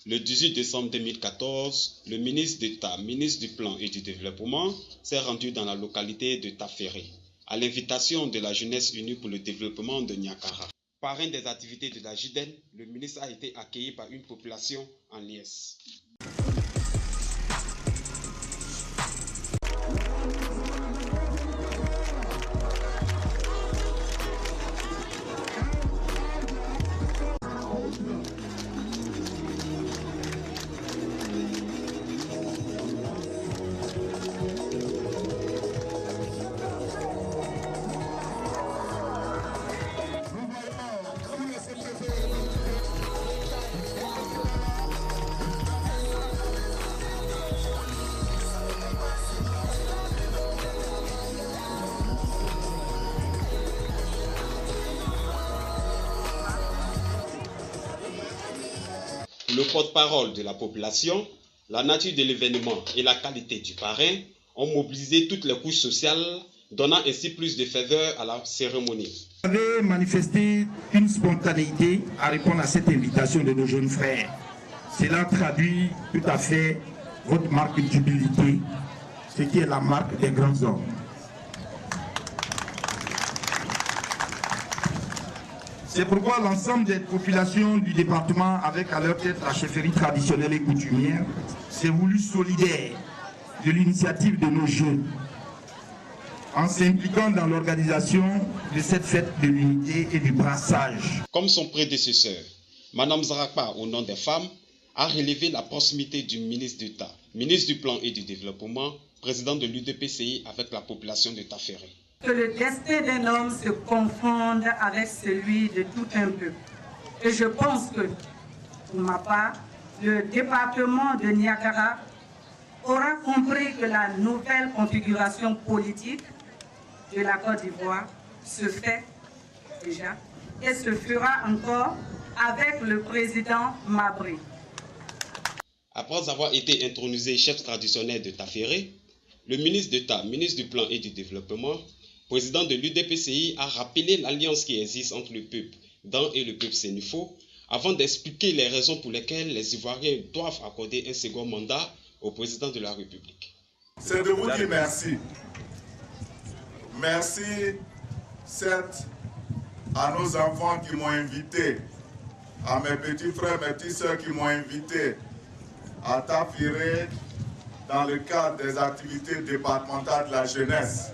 Le 18 décembre 2014, le ministre d'État, ministre du Plan et du Développement, s'est rendu dans la localité de Taféré, à l'invitation de la Jeunesse Unie pour le Développement de Niakara. Parrain des activités de la JDEN, le ministre a été accueilli par une population en liesse. Le porte-parole de la population, la nature de l'événement et la qualité du parrain ont mobilisé toutes les couches sociales, donnant ainsi plus de ferveur à la cérémonie. Vous avez manifesté une spontanéité à répondre à cette invitation de nos jeunes frères. Cela traduit tout à fait votre marque d'humilité, ce qui est la marque des grands hommes. C'est pourquoi l'ensemble des populations du département, avec à leur tête la chefferie traditionnelle et coutumière, s'est voulu solidaire de l'initiative de nos jeunes, en s'impliquant dans l'organisation de cette fête de l'unité et du brassage. Comme son prédécesseur, Mme Zarakpa, au nom des femmes, a relevé la proximité du ministre d'État, ministre du Plan et du Développement, président de l'UDPCI avec la population de Taféré. Que le destin d'un homme se confonde avec celui de tout un peuple. Et je pense que, pour ma part, le département de Niakara aura compris que la nouvelle configuration politique de la Côte d'Ivoire se fait déjà et se fera encore avec le président Mabry. Après avoir été intronisé chef traditionnel de Taféré, le ministre d'État, ministre du Plan et du Développement, président de l'UDPCI, a rappelé l'alliance qui existe entre le peuple Dan et le peuple Sénufo, avant d'expliquer les raisons pour lesquelles les Ivoiriens doivent accorder un second mandat au président de la République. C'est de vous dire merci. Merci, certes, à nos enfants qui m'ont invité, à mes petits frères, mes petites soeurs qui m'ont invité à Taféré dans le cadre des activités départementales de la jeunesse.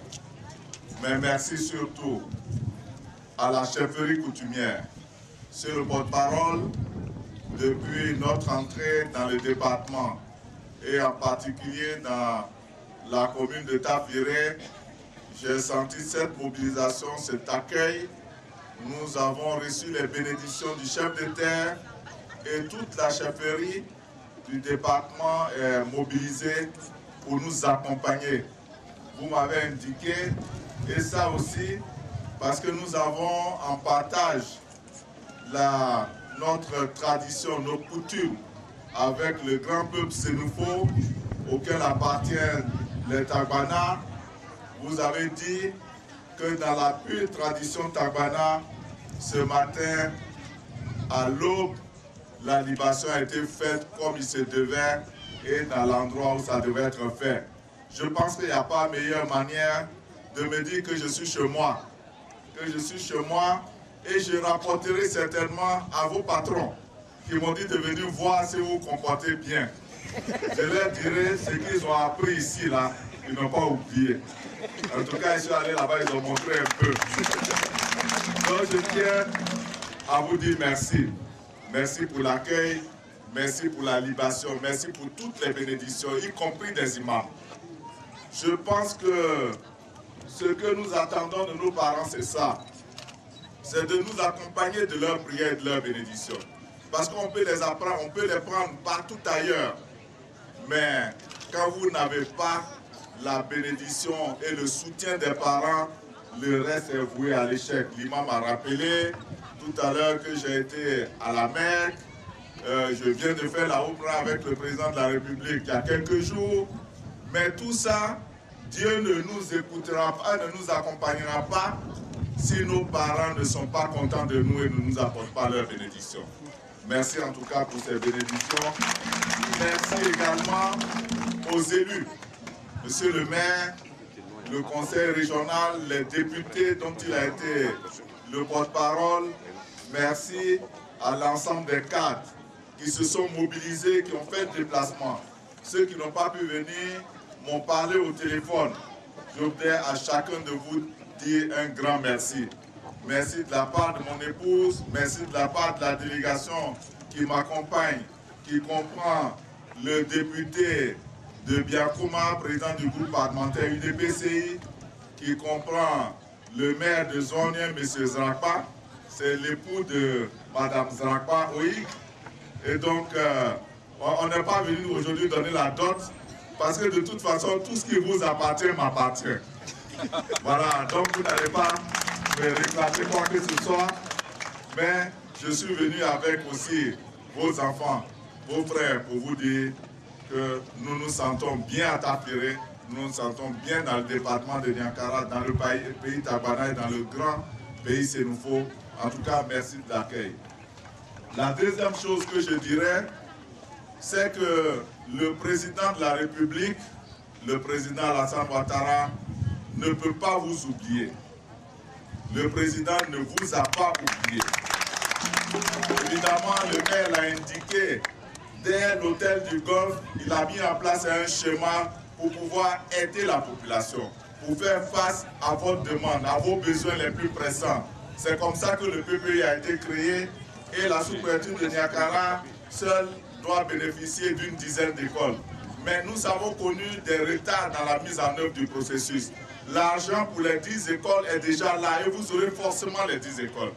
Mais merci surtout à la chefferie coutumière. C'est le porte-parole depuis notre entrée dans le département et en particulier dans la commune de Taféré. J'ai senti cette mobilisation, cet accueil. Nous avons reçu les bénédictions du chef de terre et toute la chefferie du département est mobilisée pour nous accompagner. Vous m'avez indiqué, et ça aussi, parce que nous avons en partage notre tradition, nos coutumes avec le grand peuple Sénufo auquel appartiennent les Tagbana. Vous avez dit que dans la pure tradition Tagbana, ce matin, à l'aube, la libation a été faite comme il se devait et dans l'endroit où ça devait être fait. Je pense qu'il n'y a pas meilleure manière de me dire que je suis chez moi. Que je suis chez moi et je rapporterai certainement à vos patrons qui m'ont dit de venir voir si vous vous comportez bien. Je leur dirai ce qu'ils ont appris ici, là, ils n'ont pas oublié. En tout cas, ils sont allés là-bas, ils ont montré un peu. Donc je tiens à vous dire merci. Merci pour l'accueil, merci pour la libation, merci pour toutes les bénédictions, y compris des imams. Je pense que ce que nous attendons de nos parents, c'est ça. C'est de nous accompagner de leurs prières et de leurs bénédictions. Parce qu'on peut les apprendre, on peut les prendre partout ailleurs. Mais quand vous n'avez pas la bénédiction et le soutien des parents, le reste est voué à l'échec. L'imam a rappelé tout à l'heure que j'ai été à la Mecque. Je viens de faire la Oumra avec le président de la République il y a quelques jours. Mais tout ça, Dieu ne nous écoutera pas, ne nous accompagnera pas si nos parents ne sont pas contents de nous et ne nous apportent pas leur bénédiction. Merci en tout cas pour ces bénédictions. Merci également aux élus, Monsieur le maire, le conseil régional, les députés dont il a été le porte-parole. Merci à l'ensemble des cadres qui se sont mobilisés, qui ont fait le déplacement. Ceux qui n'ont pas pu venir m'ont parlé au téléphone. Je voudrais à chacun de vous dire un grand merci. Merci de la part de mon épouse, merci de la part de la délégation qui m'accompagne, qui comprend le député de Biakouma, président du groupe parlementaire UDPCI, qui comprend le maire de Zonien, M. Zrakpa, c'est l'époux de Mme Zrakpa Oïk. Et donc, on n'est pas venu aujourd'hui donner la dot, parce que de toute façon, tout ce qui vous appartient m'appartient. Voilà, donc vous n'allez pas me réclamer quoi que ce soit, mais je suis venu avec aussi vos enfants, vos frères, pour vous dire que nous nous sentons bien à Taféré, nous nous sentons bien dans le département de Niankara, dans le pays Tagbana et dans le grand pays Sénoufo. En tout cas, merci de l'accueil. La deuxième chose que je dirais, c'est que le président de la République, le président Alassane Ouattara, ne peut pas vous oublier. Le président ne vous a pas oublié. Évidemment, le maire l'a indiqué, dès l'hôtel du Golfe, il a mis en place un schéma pour pouvoir aider la population, pour faire face à votre demande, à vos besoins les plus pressants. C'est comme ça que le PPI a été créé et la sous-préfecture de Niankara seule doit bénéficier d'une dizaine d'écoles. Mais nous avons connu des retards dans la mise en œuvre du processus. L'argent pour les 10 écoles est déjà là et vous aurez forcément les 10 écoles.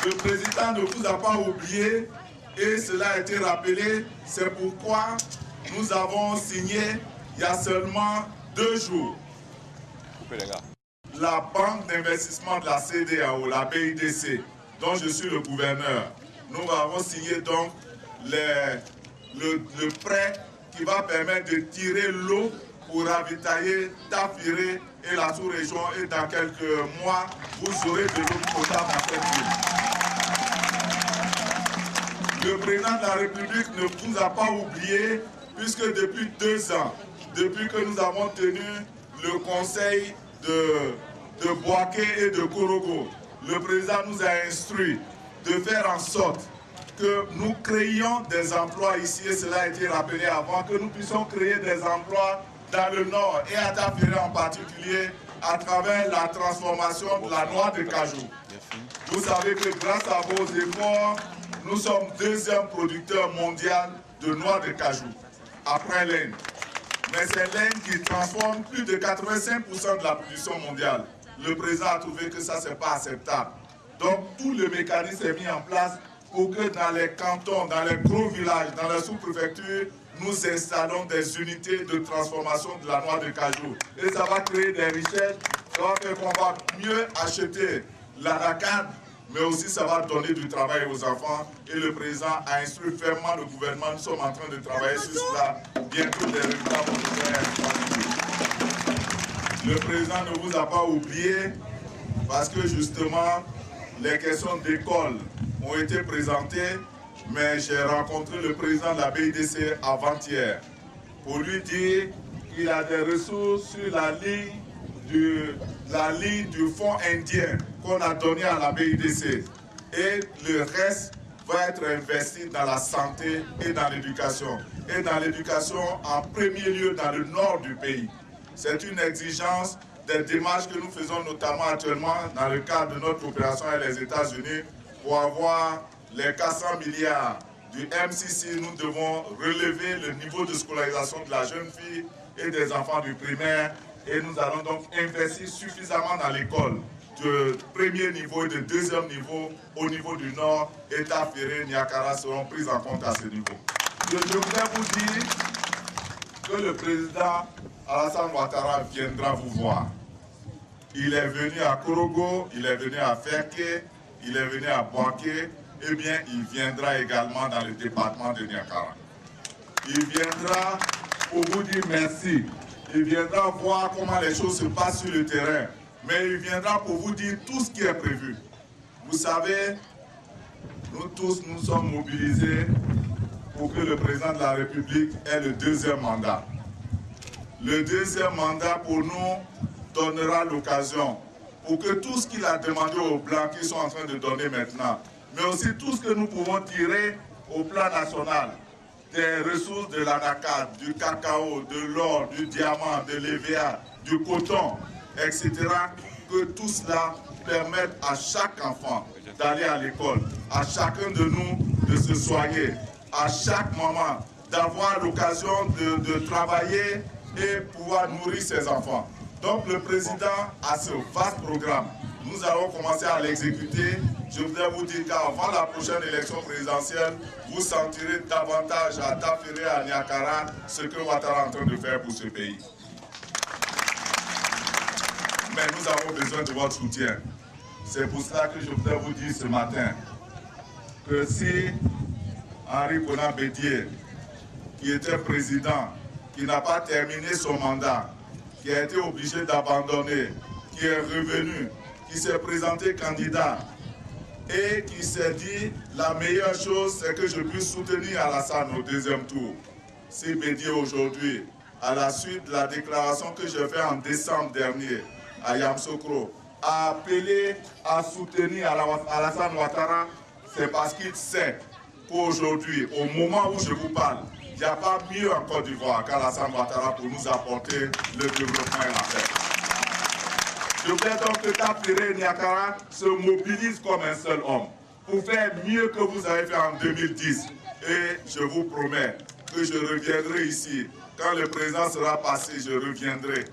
Le président ne vous a pas oublié et cela a été rappelé. C'est pourquoi nous avons signé il y a seulement 2 jours la banque d'investissement de la CEDEAO, la BIDC, dont je suis le gouverneur. Nous avons signé donc le prêt qui va permettre de tirer l'eau pour ravitailler Taféré et la sous-région, et dans quelques mois, vous aurez de l'eau potable dans cette ville. Le président de la République ne vous a pas oublié, puisque depuis 2 ans, depuis que nous avons tenu le conseil de Boaké et de Korogo, le président nous a instruit de faire en sorte que nous créions des emplois ici, et cela a été rappelé avant, que nous puissions créer des emplois dans le nord et à Taféré en particulier, à travers la transformation de la noix de cajou. Vous savez que grâce à vos efforts, nous sommes 2e producteur mondial de noix de cajou, après l'Inde. Mais c'est l'Inde qui transforme plus de 85% de la production mondiale. Le président a trouvé que ça, ce n'est pas acceptable. Donc, tout le mécanisme est mis en place pour que dans les cantons, dans les gros villages, dans les sous-préfectures, nous installons des unités de transformation de la noix de cajou. Et ça va créer des richesses, ça va faire qu'on va mieux acheter l'anacarde, mais aussi ça va donner du travail aux enfants. Et le président a instruit fermement le gouvernement. Nous sommes en train de travailler sur cela. Bientôt, des résultats vont nous faire. Le président ne vous a pas oublié parce que justement, les questions d'école ont été présentées, mais j'ai rencontré le président de la BIDC avant-hier pour lui dire qu'il a des ressources sur la ligne du fonds indien qu'on a donné à la BIDC. Et le reste va être investi dans la santé et dans l'éducation. Et dans l'éducation, en premier lieu, dans le nord du pays. C'est une exigence des démarches que nous faisons notamment actuellement dans le cadre de notre coopération avec les États-Unis pour avoir les 400 milliards du MCC. Nous devons relever le niveau de scolarisation de la jeune fille et des enfants du primaire. Et nous allons donc investir suffisamment dans l'école de premier niveau et de 2e niveau au niveau du Nord. Et Taféré, Niankara seront prises en compte à ce niveau. Je voudrais vous dire que le président Alassane Ouattara viendra vous voir. Il est venu à Korogo, il est venu à Ferké, il est venu à Boaké, eh bien il viendra également dans le département de Niankara. Il viendra pour vous dire merci. Il viendra voir comment les choses se passent sur le terrain. Mais il viendra pour vous dire tout ce qui est prévu. Vous savez, nous tous nous sommes mobilisés pour que le président de la République ait le deuxième mandat. Le deuxième mandat pour nous donnera l'occasion pour que tout ce qu'il a demandé aux Blancs qu'ils sont en train de donner maintenant, mais aussi tout ce que nous pouvons tirer au plan national, des ressources de l'anacate, du cacao, de l'or, du diamant, de l'EVA, du coton, etc., que tout cela permette à chaque enfant d'aller à l'école, à chacun de nous de se soigner, à chaque maman d'avoir l'occasion de travailler et pouvoir nourrir ses enfants. Donc le président a ce vaste programme. Nous allons commencer à l'exécuter. Je voudrais vous dire qu'avant la prochaine élection présidentielle, vous sentirez davantage à Taféré, à Niakara, ce que Ouattara est en train de faire pour ce pays. Mais nous avons besoin de votre soutien. C'est pour cela que je voudrais vous dire ce matin que si Henri Konan Bédié, qui était président, qui n'a pas terminé son mandat, qui a été obligé d'abandonner, qui est revenu, qui s'est présenté candidat et qui s'est dit la meilleure chose c'est que je puisse soutenir Alassane au deuxième tour. Si Bédié aujourd'hui, à la suite de la déclaration que j'ai faite en décembre dernier à Yamoussoukro, a appelé à soutenir Alassane Ouattara, c'est parce qu'il sait qu'aujourd'hui, au moment où je vous parle, il n'y a pas mieux en Côte d'Ivoire qu'Alassane Ouattara pour nous apporter le développement et la paix. Je voudrais donc que Taféré et Niakara se mobilisent comme un seul homme pour faire mieux que vous avez fait en 2010. Et je vous promets que je reviendrai ici. Quand le président sera passé, je reviendrai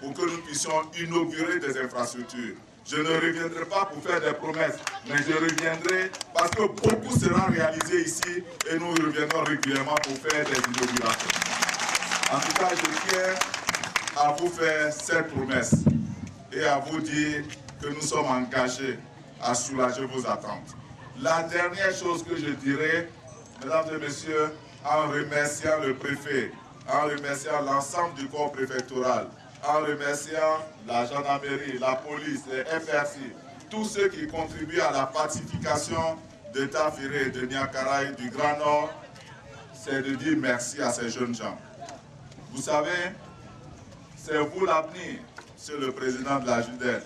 pour que nous puissions inaugurer des infrastructures. Je ne reviendrai pas pour faire des promesses, mais je reviendrai parce que beaucoup sera réalisé ici et nous reviendrons régulièrement pour faire des inaugurations. En tout cas, je tiens à vous faire cette promesse et à vous dire que nous sommes engagés à soulager vos attentes. La dernière chose que je dirais, mesdames et messieurs, en remerciant le préfet, en remerciant l'ensemble du corps préfectoral, en remerciant la gendarmerie, la police, les FRC, tous ceux qui contribuent à la pacification de Taféré et de Niakara et du Grand Nord, c'est de dire merci à ces jeunes gens. Vous savez, c'est vous l'avenir, c'est le président de la Judée.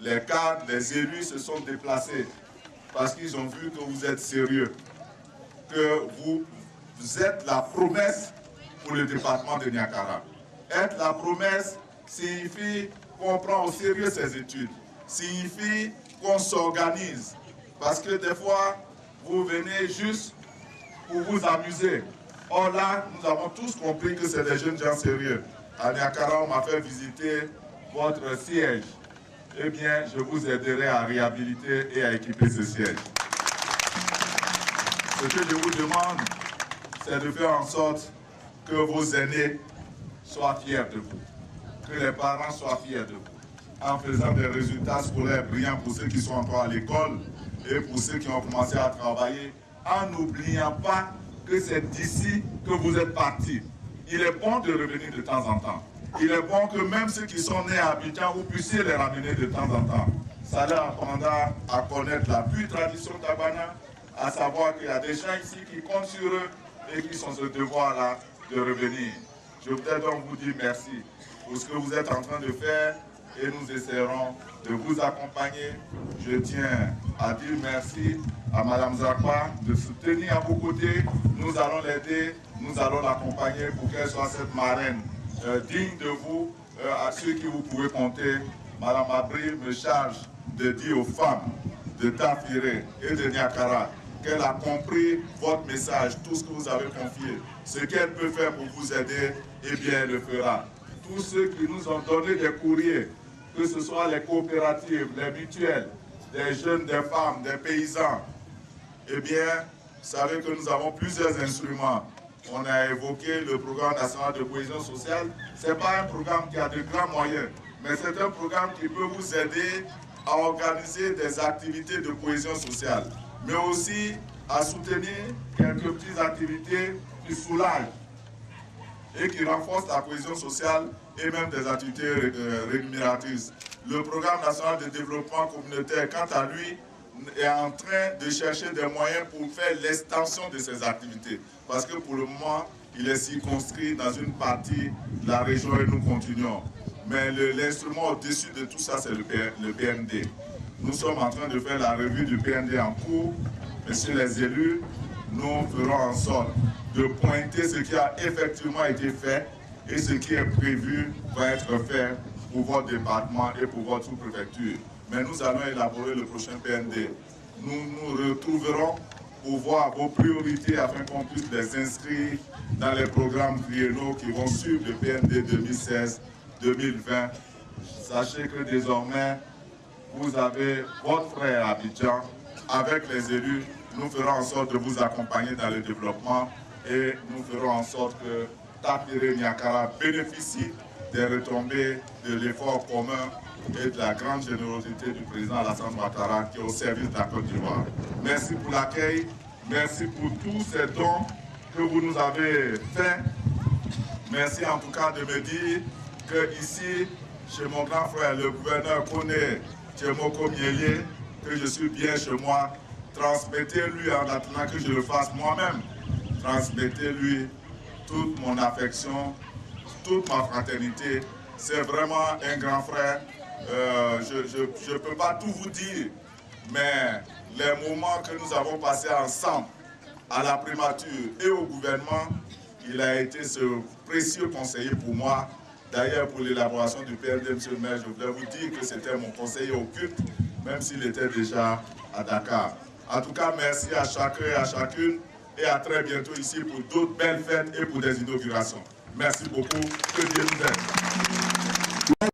Les cadres, les élus se sont déplacés parce qu'ils ont vu que vous êtes sérieux, que vous êtes la promesse pour le département de Niakara. Être la promesse signifie qu'on prend au sérieux ses études, signifie qu'on s'organise. Parce que des fois, vous venez juste pour vous amuser. Or là, nous avons tous compris que c'est des jeunes gens sérieux. À Niakara, on m'a fait visiter votre siège. Eh bien, je vous aiderai à réhabiliter et à équiper ce siège. Ce que je vous demande, c'est de faire en sorte que vos aînés soient fiers de vous, que les parents soient fiers de vous, en faisant des résultats scolaires brillants pour ceux qui sont encore à l'école et pour ceux qui ont commencé à travailler, en n'oubliant pas que c'est d'ici que vous êtes partis. Il est bon de revenir de temps en temps. Il est bon que même ceux qui sont nés à Abidjan, vous puissiez les ramener de temps en temps. Ça leur apprendra à connaître la pure tradition Tabana, à savoir qu'il y a des gens ici qui comptent sur eux et qui sont ce devoir-là de revenir. Je voudrais donc vous dire merci pour ce que vous êtes en train de faire et nous essaierons de vous accompagner. Je tiens à dire merci à Mme Zakwa de se tenir à vos côtés. Nous allons l'aider, nous allons l'accompagner pour qu'elle soit cette marraine digne de vous, à ceux qui vous pouvez compter. Mme Abri me charge de dire aux femmes de Taféré et de Niakara qu'elle a compris votre message, tout ce que vous avez confié. Ce qu'elle peut faire pour vous aider, eh bien elle le fera. Tous ceux qui nous ont donné des courriers, que ce soit les coopératives, les mutuelles, des jeunes, des femmes, des paysans, eh bien, vous savez que nous avons plusieurs instruments. On a évoqué le programme national de cohésion sociale. Ce n'est pas un programme qui a de grands moyens, mais c'est un programme qui peut vous aider à organiser des activités de cohésion sociale, mais aussi à soutenir quelques petites activités qui soulagent et qui renforcent la cohésion sociale et même des activités rémunératrices. Le programme national de développement communautaire, quant à lui, est en train de chercher des moyens pour faire l'extension de ses activités. Parce que pour le moment, il est circonscrit dans une partie de la région et nous continuons. Mais l'instrument au-dessus de tout ça, c'est le PND. Nous sommes en train de faire la revue du PND en cours. Messieurs les élus, nous ferons en sorte de pointer ce qui a effectivement été fait et ce qui est prévu va être fait pour votre département et pour votre sous-préfecture. Mais nous allons élaborer le prochain PND. Nous nous retrouverons pour voir vos priorités afin qu'on puisse les inscrire dans les programmes triennaux qui vont suivre le PND 2016-2020. Sachez que désormais, vous avez votre frère à Abidjan. Avec les élus, nous ferons en sorte de vous accompagner dans le développement et nous ferons en sorte que Tapere-Niakara bénéficie des retombées de l'effort commun et de la grande générosité du président Alassane Ouattara qui est au service de la Côte d'Ivoire. Merci pour l'accueil, merci pour tous ces dons que vous nous avez faits. Merci en tout cas de me dire que ici, chez mon grand frère, le gouverneur connaît Tchemoko Mieye, que je suis bien chez moi. Transmettez-lui en attendant que je le fasse moi-même. Transmettez-lui toute mon affection, toute ma fraternité. C'est vraiment un grand frère. Je ne peux pas tout vous dire, mais les moments que nous avons passés ensemble à la primature et au gouvernement, il a été ce précieux conseiller pour moi. D'ailleurs, pour l'élaboration du PND, monsieur le maire, je voulais vous dire que c'était mon conseiller au culte, même s'il était déjà à Dakar. En tout cas, merci à chacun et à chacune, et à très bientôt ici pour d'autres belles fêtes et pour des inaugurations. Merci beaucoup, que Dieu nous aide.